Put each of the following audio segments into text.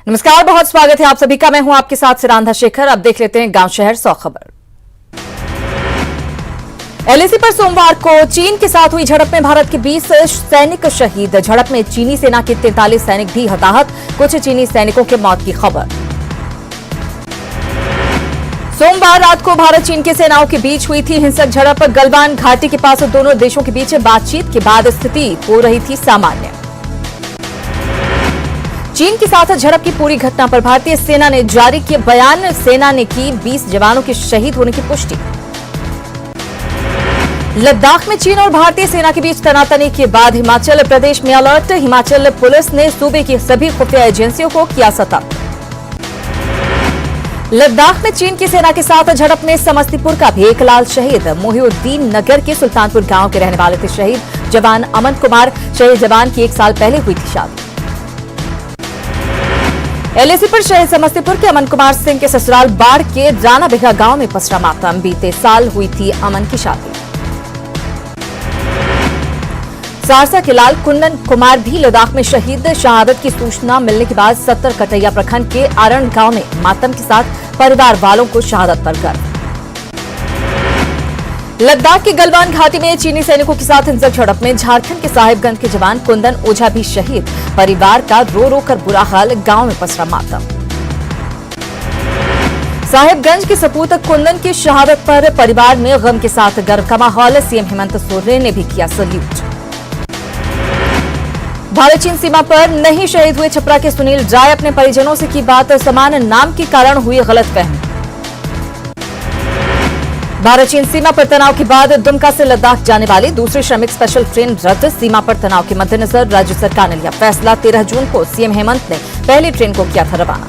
नमस्कार, बहुत स्वागत है आप सभी का। मैं हूं आपके साथ सिरांधा शेखर। अब देख लेते हैं गांव शहर 100 खबर। एलएसी पर सोमवार को चीन के साथ हुई झड़प में भारत के 20 सैनिक शहीद। झड़प में चीनी सेना के 43 सैनिक भी हताहत, कुछ चीनी सैनिकों के मौत की खबर। सोमवार रात को भारत चीन की सेनाओं के बीच हुई थी हिंसक झड़प। गलवान घाटी के पास दोनों देशों के बीच बातचीत के बाद स्थिति हो रही थी सामान्य। चीन के साथ झड़प की पूरी घटना पर भारतीय सेना ने जारी किया बयान। सेना ने की 20 जवानों के शहीद होने की पुष्टि। लद्दाख में चीन और भारतीय सेना के बीच तनातनी के बाद हिमाचल प्रदेश में अलर्ट। हिमाचल पुलिस ने सूबे की सभी खुफिया एजेंसियों को किया सतर्क। लद्दाख में चीन की सेना के साथ झड़प में समस्तीपुर का भी एक लाल शहीद। मोहिउद्दीन नगर के सुल्तानपुर गांव के रहने वाले थे शहीद जवान अमन कुमार। शहीद जवान की 1 साल पहले हुई थी शादी। एलएसी पर शहीद समस्तीपुर के अमन कुमार सिंह के ससुराल बाढ़ के राना बिघा गांव में पसरा मातम। बीते साल हुई थी अमन की शादी। सहरसा के लाल कुंदन कुमार भी लद्दाख में शहीद। शहादत की सूचना मिलने के बाद 70 कटैया प्रखंड के आरण गांव में मातम के साथ परिवार वालों को शहादत पर गर्व। लद्दाख की गलवान घाटी में चीनी सैनिकों के साथ हिंसक झड़प में झारखंड के साहिबगंज के जवान कुंदन ओझा भी शहीद। परिवार का रो रो कर बुरा हाल, गांव में पसरा मातम। साहिबगंज के सपूत कुंदन की शहादत पर परिवार में गम के साथ गर्व का माहौल। सीएम हेमंत सोरेन ने भी किया सल्यूट। भारत चीन सीमा पर नहीं शहीद हुए छपरा के सुनील राय। अपने परिजनों से की बात, समान नाम के कारण हुई गलतफहमी। भारत चीन सीमा पर तनाव के बाद दुमका से लद्दाख जाने वाली दूसरी श्रमिक स्पेशल ट्रेन रद्द। सीमा पर तनाव के मद्देनजर राज्य सरकार ने लिया फैसला। 13 जून को सीएम हेमंत ने पहली ट्रेन को किया था रवाना।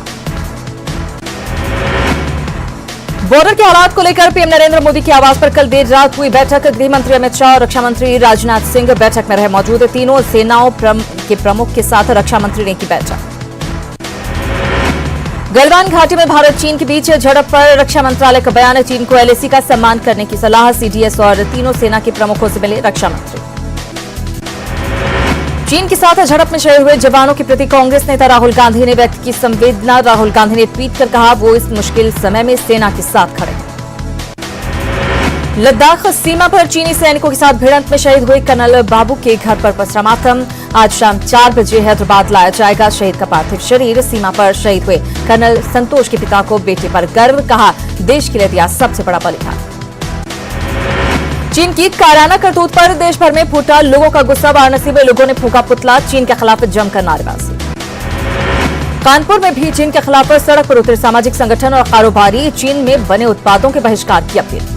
बॉर्डर के हालात को लेकर पीएम नरेंद्र मोदी के आवास पर कल देर रात हुई बैठक। गृह मंत्री अमित शाह और रक्षा मंत्री राजनाथ सिंह बैठक में रहे मौजूद। तीनों सेनाओं के प्रमुख के साथ रक्षा मंत्री ने की बैठक। गलवान घाटी में भारत चीन के बीच झड़प पर रक्षा मंत्रालय का बयान। चीन को एलएसी का सम्मान करने की सलाह। सीडीएस और तीनों सेना के प्रमुखों से मिले रक्षा मंत्री। चीन के साथ झड़प में शहीद हुए जवानों के प्रति कांग्रेस नेता राहुल गांधी ने व्यक्त की संवेदना। राहुल गांधी ने ट्वीट कर कहा, वो इस मुश्किल समय में सेना के साथ खड़े। लद्दाख सीमा पर चीनी सैनिकों के साथ भिड़ंत में शहीद हुए कर्नल बाबू के घर पर पसरा मातम। आज शाम 4 बजे हैदराबाद लाया जाएगा शहीद का पार्थिव शरीर। सीमा पर शहीद हुए कर्नल संतोष के पिता को बेटे पर गर्व, कहा देश के लिए दिया सबसे बड़ा बलिदान। चीन की कायराना करतूत पर देश भर में फूटा लोगों का गुस्सा। वाराणसी में लोगों ने फूका पुतला। चीन के खिलाफ जमकर नारेबाजी। कानपुर में भी चीन के खिलाफ सड़क पर उतरे सामाजिक संगठन और कारोबारी। चीन में बने उत्पादों के बहिष्कार की अपील।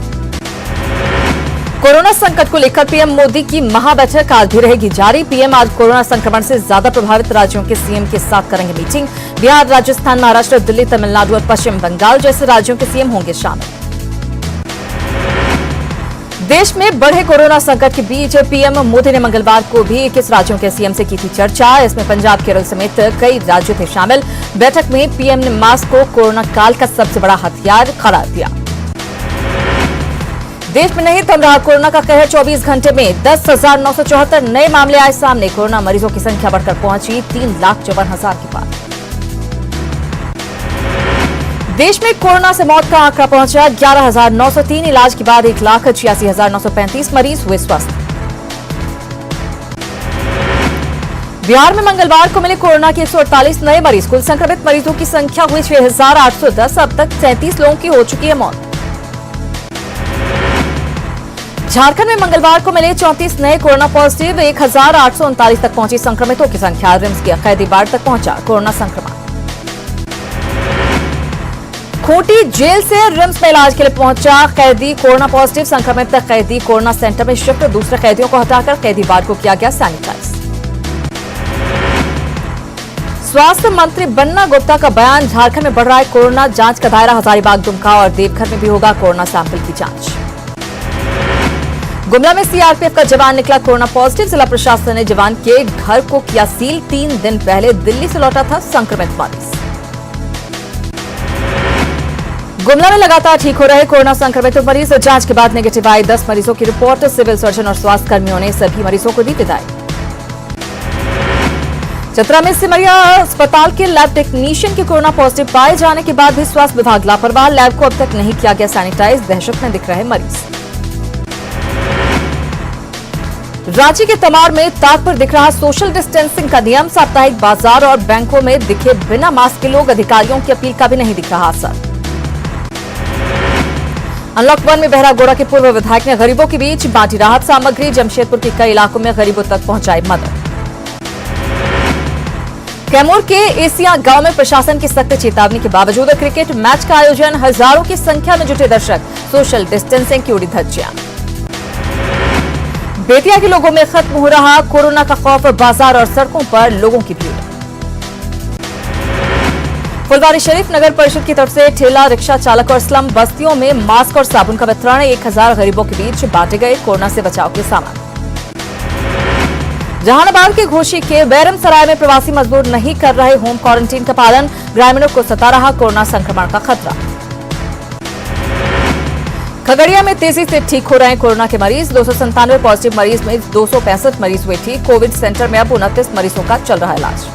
कोरोना संकट को लेकर पीएम मोदी की महाबैठक आज भी रहेगी जारी। पीएम आज कोरोना संक्रमण से ज्यादा प्रभावित राज्यों के सीएम के साथ करेंगे मीटिंग। बिहार, राजस्थान, महाराष्ट्र, दिल्ली, तमिलनाडु और पश्चिम बंगाल जैसे राज्यों के सीएम होंगे शामिल। देश में बढ़े कोरोना संकट के बीच पीएम मोदी ने मंगलवार को भी 21 राज्यों के सीएम से की थी चर्चा। इसमें पंजाब, केरल समेत कई राज्य थे शामिल। बैठक में पीएम ने मास्क को कोरोना काल का सबसे बड़ा हथियार करार दिया। देश में नहीं थम रहा कोरोना का कहर। 24 घंटे में 10,974 नए मामले आए सामने। कोरोना मरीजों की संख्या बढ़कर पहुंची 3,54,000 के पार। देश में कोरोना से मौत का आंकड़ा पहुंचा 11,903। इलाज के बाद 1,86,935 मरीज हुए स्वस्थ। बिहार में मंगलवार को मिले कोरोना के 148 नए मरीज। कुल संक्रमित मरीजों की संख्या हुई 6,810। अब तक 37 लोगों की हो चुकी है मौत। झारखंड में मंगलवार को मिले 34 नए कोरोना पॉजिटिव। 1,839 तक पहुंची संक्रमितों की संख्या। रिम्स के कैदी वार्ड तक पहुंचा कोरोना संक्रमण। खूंटी जेल से रिम्स में इलाज के लिए पहुंचा कैदी कोरोना पॉजिटिव। संक्रमित कैदी कोरोना सेंटर में शिफ्ट। दूसरे कैदियों को हटाकर कैदी वार्ड को किया गया सैनिटाइज। स्वास्थ्य मंत्री बन्ना गुप्ता का बयान। झारखंड में बढ़ रहा है कोरोना। जांच का दायरा हजारीबाग, दुमका और देवघर में भी होगा कोरोना सैंपल की जांच। गुमला में सीआरपीएफ का जवान निकला कोरोना पॉजिटिव। जिला प्रशासन ने जवान के घर को किया सील। 3 दिन पहले दिल्ली से लौटा था संक्रमित मरीज। गुमला में लगातार ठीक हो रहे कोरोना संक्रमित मरीज। जांच के बाद नेगेटिव आई 10 मरीजों की रिपोर्ट। सिविल सर्जन और स्वास्थ्य कर्मियों ने सभी मरीजों को दी विदाई। चतरा में सिमरिया अस्पताल के लैब टेक्नीशियन के कोरोना पॉजिटिव पाए जाने के बाद भी स्वास्थ्य विभाग लापरवाह। लैब को अब तक नहीं किया गया सैनिटाइज। दहशत में दिख रहे मरीज। रांची के तमाड़ में ताक पर दिख रहा सोशल डिस्टेंसिंग का नियम। साप्ताहिक बाजार और बैंकों में दिखे बिना मास्क के लोग। अधिकारियों की अपील का भी नहीं दिख रहा असर। अनलॉक 1 में बहरागोड़ा के पूर्व विधायक ने गरीबों के बीच बांटी राहत सामग्री। जमशेदपुर के कई इलाकों में गरीबों तक पहुंचाई मदद। कैमूर के एसिया गांव में प्रशासन की सख्त चेतावनी के बावजूद क्रिकेट मैच का आयोजन। हजारों की संख्या में जुटे दर्शक। सोशल डिस्टेंसिंग की उड़ी धज्जियां। बेतिया के लोगों में खत्म हो रहा कोरोना का खौफ। बाजार और सड़कों पर लोगों की भीड़। फुलवारी शरीफ नगर परिषद की तरफ से ठेला रिक्शा चालक और स्लम बस्तियों में मास्क और साबुन का वितरण। 1000 गरीबों के बीच बांटे गए कोरोना से बचाव के सामान। जहानाबाद के घोषी के बैरम सराय में प्रवासी मजदूर नहीं कर रहे होम क्वारंटीन का पालन। ग्रामीणों को सता रहा कोरोना संक्रमण का खतरा। खगड़िया में तेजी से ठीक हो रहे हैं कोरोना के मरीज। 297 पॉजिटिव मरीज में 265 मरीज हुए ठीक। कोविड सेंटर में अब 29 मरीजों का चल रहा इलाज।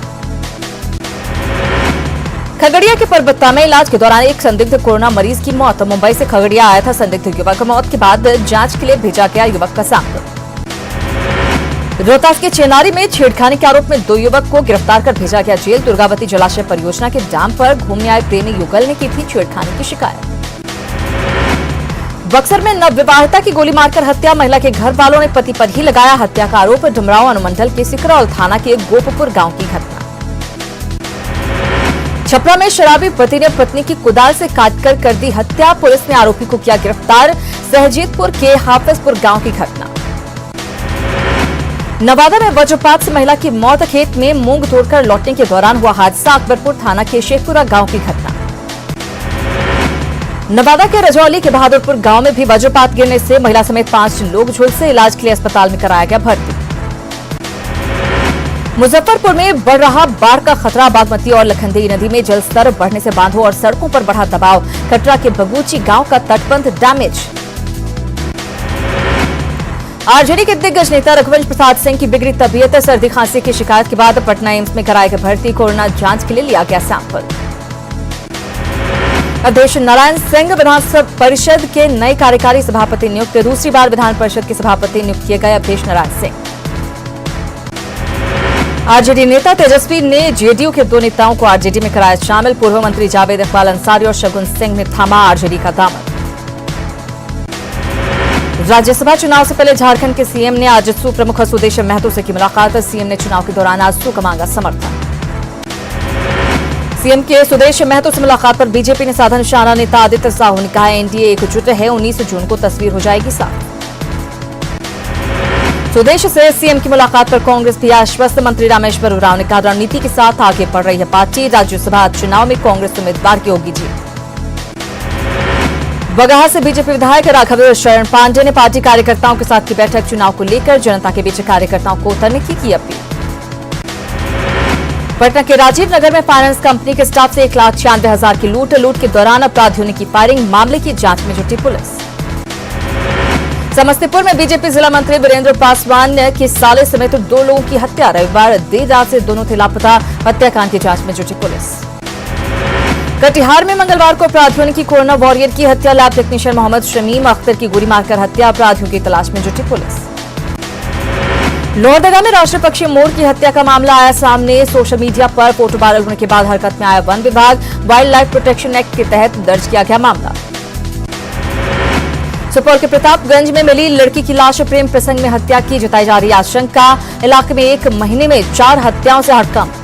खगड़िया के परबत्ता में इलाज के दौरान एक संदिग्ध कोरोना मरीज की मौत। मुंबई से खगड़िया आया था संदिग्ध युवक। मौत के बाद जांच के लिए भेजा गया युवक का सैंपल। रोहतास के चेनारी में छेड़खानी के आरोप में 2 युवक को गिरफ्तार कर भेजा गया जेल। दुर्गावती जलाशय परियोजना के डैम पर घूमने आए प्रेमी युगल ने की थी छेड़खानी की शिकायत। बक्सर में नवविवाहिता की गोली मारकर हत्या। महिला के घर वालों ने पति पर ही लगाया हत्या का आरोप। डुमरांव अनुमंडल के सिकरौल थाना के गोपपुर गांव की घटना। छपरा में शराबी पति ने पत्नी की कुदाल से काटकर कर दी हत्या। पुलिस ने आरोपी को किया गिरफ्तार। सहजीतपुर के हाफिजपुर गांव की घटना। नवादा में वज्रपात से महिला की मौत। खेत में मूंग तोड़कर लौटने के दौरान हुआ हादसा। अकबरपुर थाना के शेखपुरा गांव की घटना। नवादा के रजौली के बहादुरपुर गांव में भी वज्रपात गिरने से महिला समेत 5 लोग झुलसे। इलाज के लिए अस्पताल में कराया गया भर्ती। मुजफ्फरपुर में बढ़ रहा बाढ़ का खतरा। बागमती और लखनदेई नदी में जलस्तर बढ़ने से बांधों और सड़कों पर बढ़ा दबाव। कटरा के बगूची गांव का तटबंध डैमेज। आरजेडी के दिग्गज नेता रघुवंश प्रसाद सिंह की बिगड़ी तबीयत। सर्दी खांसी की शिकायत के बाद पटना एम्स में कराया गया भर्ती। कोरोना जांच के लिए लिया गया सैंपल। अध्यक्ष नारायण सिंह विधान परिषद के नए कार्यकारी सभापति नियुक्त। दूसरी बार विधान परिषद के सभापति नियुक्त किए गए अध्यक्ष नारायण सिंह। आरजेडी नेता तेजस्वी ने जेडीयू के 2 नेताओं को आरजेडी में कराया शामिल। पूर्व मंत्री जावेद इकबाल अंसारी और शगुन सिंह ने थामा आरजेडी का दामन। राज्यसभा चुनाव से पहले झारखंड के सीएम ने आज सू प्रमुख सुदेश महतो से की मुलाकात। सीएम ने चुनाव के दौरान आज सू का मांगा समर्थन। सीएम के सुदेश महतो से मुलाकात पर बीजेपी ने साधा निशाना। नेता आदित्य साहू ने कहा एनडीए एकजुट है। 19 जून को तस्वीर हो जाएगी साफ। सुदेश से सीएम की मुलाकात पर कांग्रेस भी आश्वस्त। मंत्री रामेश्वर उरांव ने कहा रणनीति के साथ आगे बढ़ रही है पार्टी। राज्यसभा चुनाव में कांग्रेस उम्मीदवार की होगी जीत। बगहा से बीजेपी विधायक राघव शरण पांडे ने पार्टी कार्यकर्ताओं के साथ की बैठक। चुनाव को लेकर जनता के बीच कार्यकर्ताओं को उतरने की अपील। पटना के राजीव नगर में फाइनेंस कंपनी के स्टाफ से 1,96,000 की लूट के दौरान अपराधियों ने की फायरिंग। मामले की जांच में जुटी पुलिस। समस्तीपुर में बीजेपी जिला मंत्री वीरेंद्र पासवान के साले समेत 2 लोगों की हत्या। रविवार देर रात से दोनों थे लापता। हत्याकांड की जांच में जुटी पुलिस। कटिहार में मंगलवार को अपराधियों ने की कोरोना वॉरियर की हत्या। लैब टेक्नीशियन मोहम्मद शमीम अख्तर की गोली मारकर हत्या। अपराधियों की तलाश में जुटी पुलिस। लोहरदगा में राष्ट्रीय पक्षी मोर की हत्या का मामला आया सामने। सोशल मीडिया पर फोटो वायरल होने के बाद हरकत में आया वन विभाग। वाइल्ड लाइफ प्रोटेक्शन एक्ट के तहत दर्ज किया गया मामला। सुपौल के प्रतापगंज में मिली लड़की की लाश। प्रेम प्रसंग में हत्या की जताई जा रही आशंका। इलाके में 1 महीने में 4 हत्याओं से हड़कंप।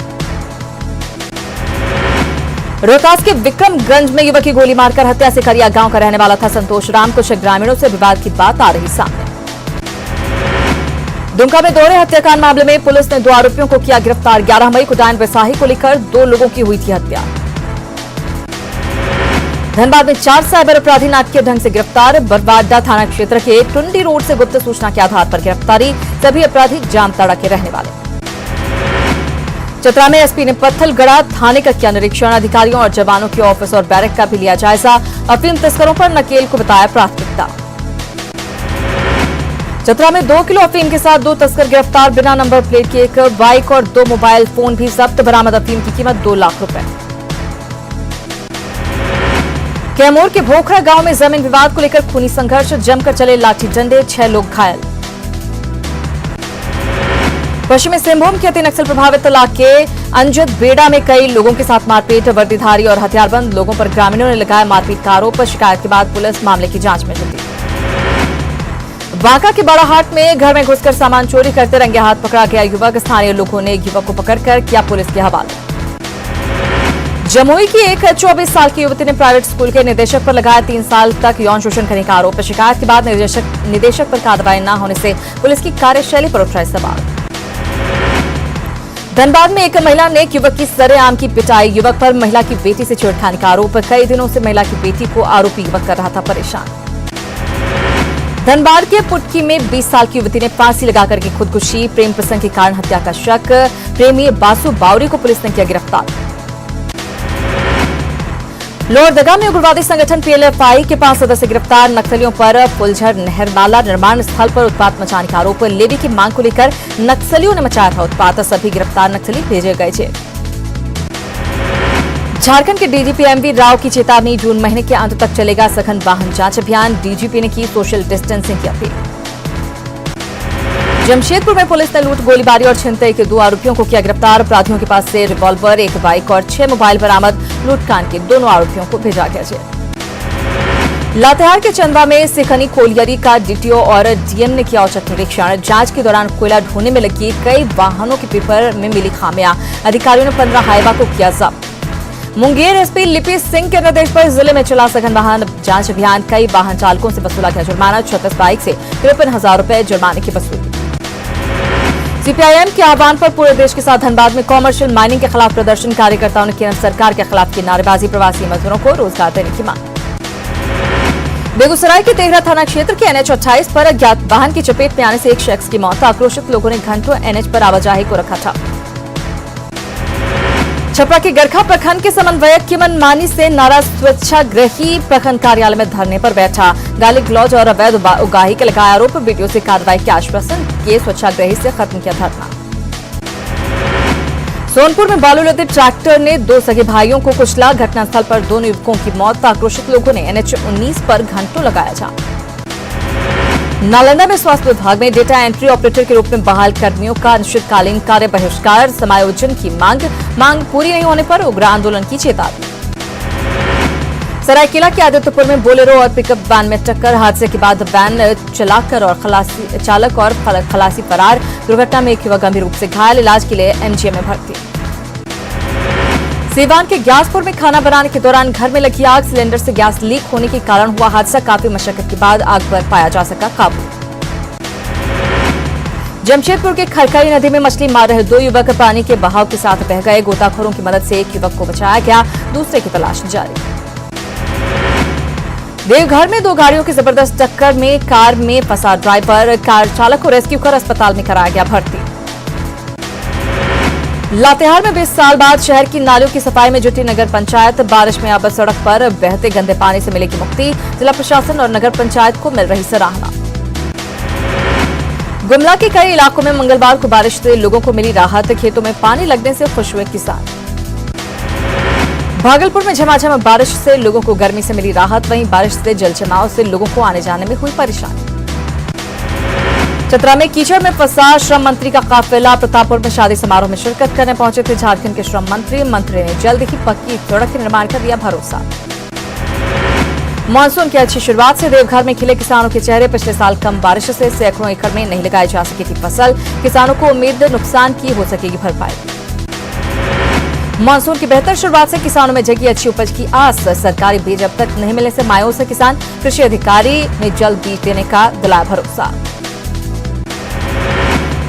रोहतास के विक्रमगंज में युवक की गोली मारकर हत्या। सिकरिया गांव का रहने वाला था संतोष राम। कुछ ग्रामीणों से विवाद की बात आ रही सामने। दुमका में दोहरे हत्याकांड मामले में पुलिस ने 2 आरोपियों को किया गिरफ्तार। 11 मई को डायन वैसाही को लेकर 2 लोगों की हुई थी हत्या। धनबाद में 4 साइबर अपराधी नाटकीय ढंग से गिरफ्तार। बरवाडा थाना क्षेत्र के टुंडी रोड से गुप्त सूचना के आधार पर गिरफ्तारी। सभी अपराधी जामताड़ा के रहने वाले। चतरा में एसपी ने पत्थलगढ़ा थाने का किया निरीक्षण। अधिकारियों और जवानों के ऑफिस और बैरक का भी लिया जायजा। अफीम तस्करों पर नकेल को बताया प्राथमिकता। चतरा में 2 किलो अफीम के साथ 2 तस्कर गिरफ्तार। बिना नंबर प्लेट की एक बाइक और 2 मोबाइल फोन भी जब्त। बरामद अफीम की कीमत 2 लाख रुपए। कैमूर के भोखरा गांव में जमीन विवाद को लेकर खूनी संघर्ष, जमकर चले लाठी डंडे, 6 लोग घायल। पश्चिमी सिंहभूम के अति नक्सल प्रभावित इलाके अंजद बेड़ा में कई लोगों के साथ मारपीट, वर्दीधारी और हथियारबंद लोगों पर ग्रामीणों ने लगाया मारपीट का आरोप। शिकायत के बाद पुलिस मामले की जांच में जुटी। बांका के बड़ाहाट में घर में घुसकर सामान चोरी करते रंगे हाथ पकड़ा गया युवक। स्थानीय लोगों ने युवक को पकड़कर किया पुलिस के हवाले। जमुई की एक 24 साल की युवती ने प्राइवेट स्कूल के निदेशक पर लगाया 3 साल तक यौन शोषण करने का आरोप। शिकायत के बाद निदेशक पर कार्रवाई न होने से पुलिस की कार्यशैली पर उठ रहे सवाल। धनबाद में एक महिला ने एक युवक की सरेआम की पिटाई, युवक पर महिला की बेटी से छेड़खानी का आरोप। कई दिनों से महिला की बेटी को आरोपी युवक कर रहा था परेशान। धनबाद के पुटकी में 20 साल की युवती ने फांसी लगाकर की खुदकुशी, प्रेम प्रसंग के कारण हत्या का शक। प्रेमी बासु बावरी को पुलिस ने किया गिरफ्तार। लोहरदगा में उग्रवादी संगठन पीएलएफआई के 5 सदस्य गिरफ्तार। नक्सलियों पर फुलझर नहर नाला निर्माण स्थल पर उत्पात मचाने का आरोप। लेवी की मांग को लेकर नक्सलियों ने मचाया था उत्पात। सभी गिरफ्तार नक्सली भेजे गए जेल। झारखंड के डीजीपी एमवी राव की चेतावनी, जून महीने के अंत तक चलेगा सघन वाहन जांच अभियान। डीजीपी ने की सोशल डिस्टेंसिंग की अपील। जमशेदपुर में पुलिस ने लूट, गोलीबारी और छिनतई के 2 आरोपियों को किया गिरफ्तार। अपराधियों के पास से रिवॉल्वर, 1 बाइक और 6 मोबाइल बरामद। लूटकांड के दोनों आरोपियों को भेजा गया जेल। लातेहार के चंदवा में सिखनी कोलियरी का डीटीओ और डीएम ने किया औचक निरीक्षण। जांच के दौरान कोयला ढोने में लगी कई वाहनों के पेपर में मिली खामियां। अधिकारियों ने 15 हाईवा को किया जब्त। मुंगेर एसपी लिपि सिंह के निर्देश पर जिले में चला सघन वाहन जांच अभियान। कई वाहन चालकों से वसूला गया जुर्माना। 36 बाइक से 53,000 रुपए जुर्माने की वसूली। सीपीआईएम के आह्वान पर पूरे देश के साथ धनबाद में कॉमर्शियल माइनिंग के खिलाफ प्रदर्शन। कार्यकर्ताओं ने केंद्र सरकार के खिलाफ की नारेबाजी। प्रवासी मजदूरों को रोजगार देने की मांग। बेगूसराय के तेघरा थाना क्षेत्र के NH 28 पर अज्ञात वाहन की चपेट में आने से एक शख्स की मौत। आक्रोशित लोगों ने घंटों NH पर आवाजाही को रखा था। छपरा के गरखा प्रखंड के समन्वयक की मनमानी से नाराज स्वच्छाग्रही प्रखंड कार्यालय में धरने पर बैठा। गाली गलौज और अवैध उगाही के लगाया आरोप। वीडियो से कार्रवाई के आश्वासन के स्वच्छाग्रही से खत्म किया धरना। सोनपुर में बालू लदे ट्रैक्टर ने 2 सगे भाइयों को कुचला। घटनास्थल पर 2 युवकों की मौत। आक्रोशित लोगों ने NH 19 पर घंटों लगाया जाम। नालंदा में स्वास्थ्य विभाग में डेटा एंट्री ऑपरेटर के रूप में बहाल कर्मियों का अनिश्चितकालीन कार्य बहिष्कार। समायोजन की मांग पूरी नहीं होने पर उग्र आंदोलन की चेतावनी। सरायकेला के आदित्यपुर में बोलेरो और पिकअप वैन में टक्कर। हादसे के बाद वैन चालक और खलासी फरार। दुर्घटना में एक युवक गंभीर रूप से घायल, इलाज के लिए MGM में भर्ती। सीवान के ग्यासपुर में खाना बनाने के दौरान घर में लगी आग। सिलेंडर से गैस लीक होने के कारण हुआ हादसा। काफी मशक्कत के बाद आग पर पाया जा सका काबू। जमशेदपुर के खरकई नदी में मछली मार रहे 2 युवक पानी के बहाव के साथ बह गए। गोताखोरों की मदद से एक युवक को बचाया गया, दूसरे की तलाश जारी। देवघर में 2 गाड़ियों की जबरदस्त टक्कर में कार में फंसा ड्राइवर। कार चालक को रेस्क्यू कर अस्पताल में कराया गया भर्ती। लातेहार में 20 साल बाद शहर की नालियों की सफाई में जुटी नगर पंचायत। बारिश में अब सड़क पर बहते गंदे पानी से मिलेगी मुक्ति। जिला प्रशासन और नगर पंचायत को मिल रही सराहना। गुमला के कई इलाकों में मंगलवार को बारिश से लोगों को मिली राहत। खेतों में पानी लगने से खुश हुए किसान। भागलपुर में झमाझम बारिश से लोगों को गर्मी से मिली राहत। वहीं बारिश से जल जमाव से लोगों को आने जाने में हुई परेशानी। चतरा में कीचड़ में फंसा श्रम मंत्री का काफिला। प्रतापपुर में शादी समारोह में शिरकत करने पहुंचे थे झारखंड के श्रम मंत्री। मंत्री ने जल्द ही पक्की सड़क के निर्माण का दिया भरोसा। मानसून की अच्छी शुरुआत से देवघर में खिले किसानों के चेहरे। पिछले साल कम बारिश से सैकड़ों एकड़ में नहीं लगाई जा सकी थी फसल। किसानों को उम्मीद नुकसान की हो सकेगी भरपाई। मानसून की बेहतर शुरुआत से किसानों में जगी अच्छी उपज की आस। सरकारी बीज अब तक नहीं मिलने से मायूस है किसान। कृषि अधिकारी ने जल्द बीज देने का दिलाया भरोसा।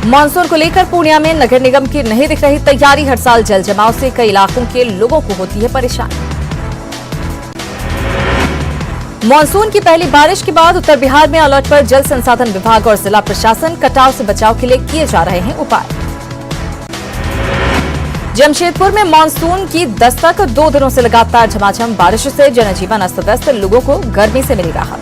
मानसून को लेकर पूर्णिया में नगर निगम की नहीं दिख रही तैयारी। हर साल जल जमाव से कई इलाकों के लोगों को होती है परेशानी। मानसून की पहली बारिश के बाद उत्तर बिहार में अलर्ट पर जल संसाधन विभाग और जिला प्रशासन। कटाव से बचाव के लिए किए जा रहे हैं उपाय। जमशेदपुर में मानसून की दस्तक। 2 दिनों से लगातार झमाझम बारिश से जनजीवन अस्त व्यस्त। लोगों को गर्मी से मिली राहत।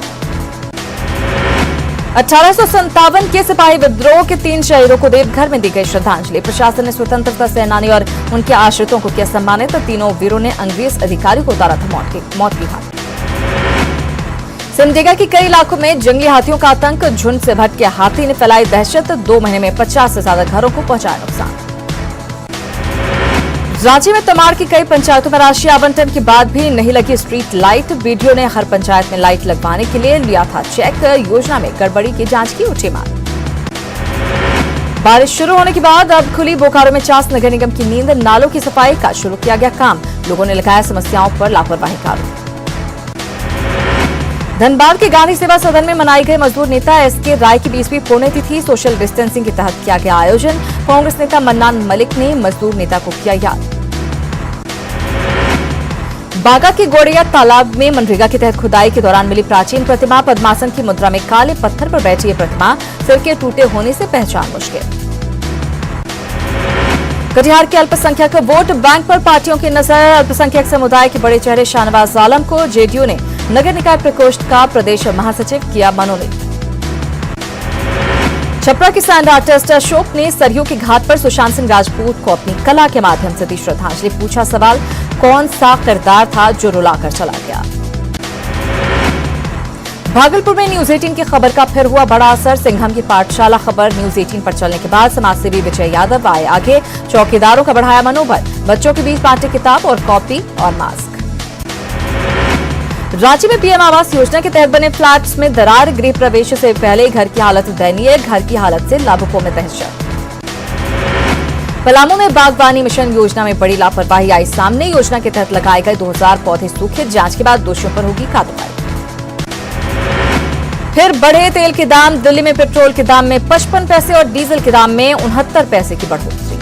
1857 के सिपाही विद्रोह के 3 शहीदों को देवघर में दी गई श्रद्धांजलि। प्रशासन ने स्वतंत्रता सेनानी और उनके आश्रितों को किया सम्मानित। तीनों वीरों ने अंग्रेज अधिकारी को उतारा था मौत की घाट। सिमडेगा के कई इलाकों में जंगली हाथियों का आतंक। झुंड से भटके हाथी ने फैलाई दहशत। 2 महीने में 50 से ज्यादा घरों को पहुंचाया नुकसान। राज्य में तमाड़ की कई पंचायतों में राशि आवंटन के बाद भी नहीं लगी स्ट्रीट लाइट। बीडीओ ने हर पंचायत में लाइट लगवाने के लिए लिया था चेक। योजना में गड़बड़ी की जांच की उठी मांग। बारिश शुरू होने के बाद अब खुली बोकारो में चास नगर निगम की नींद। नालों की सफाई का शुरू किया गया काम। लोगों ने लगाया समस्याओं पर लापरवाही का आरोप। धनबाद के गांधी सेवा सदन में मनाई गई मजदूर नेता एसके राय की 20वीं पुण्यतिथि। सोशल डिस्टेंसिंग के तहत किया गया आयोजन। कांग्रेस नेता मन्नान मलिक ने मजदूर नेता को किया याद। बागा के गोड़िया तालाब में मनरेगा के तहत खुदाई के दौरान मिली प्राचीन प्रतिमा। पद्मासन की मुद्रा में काले पत्थर पर बैठी ये प्रतिमा। सिर के टूटे होने से पहचान मुश्किल। कटिहार के अल्पसंख्यक वोट बैंक पर पार्टियों की नजर। अल्पसंख्यक समुदाय के बड़े चेहरे शाहनवाज आलम को जेडीयू ने नगर निकाय प्रकोष्ठ का प्रदेश महासचिव किया मनोनीत। छपरा के सैंड आर्टिस्ट अशोक ने सरयू के घाट पर सुशांत सिंह राजपूत को अपनी कला के माध्यम से दी श्रद्धांजलि। पूछा सवाल, कौन सा किरदार था जो रुलाकर चला गया। भागलपुर में न्यूज 18 की खबर का फिर हुआ बड़ा असर। सिंघम की पाठशाला खबर न्यूज 18 पर चलने के बाद समाजसेवी विजय यादव आए आगे। चौकीदारों का बढ़ाया मनोबल। बच्चों के बीच बांटे किताब और कॉपी और मास्क। राज्य में पीएम आवास योजना के तहत बने फ्लैट्स में दरार। गृह प्रवेश से पहले घर की हालत दयनीय। घर की हालत से लाभुकों में दहशत। पलामू में बागवानी मिशन योजना में बड़ी लापरवाही आई सामने। योजना के तहत लगाए गए 2000 पौधे सूखे। जांच के बाद दोषियों पर होगी कार्रवाई। फिर बढ़े तेल के दाम। दिल्ली में पेट्रोल के दाम में 55 पैसे और डीजल के दाम में 69 पैसे की बढ़ोतरी।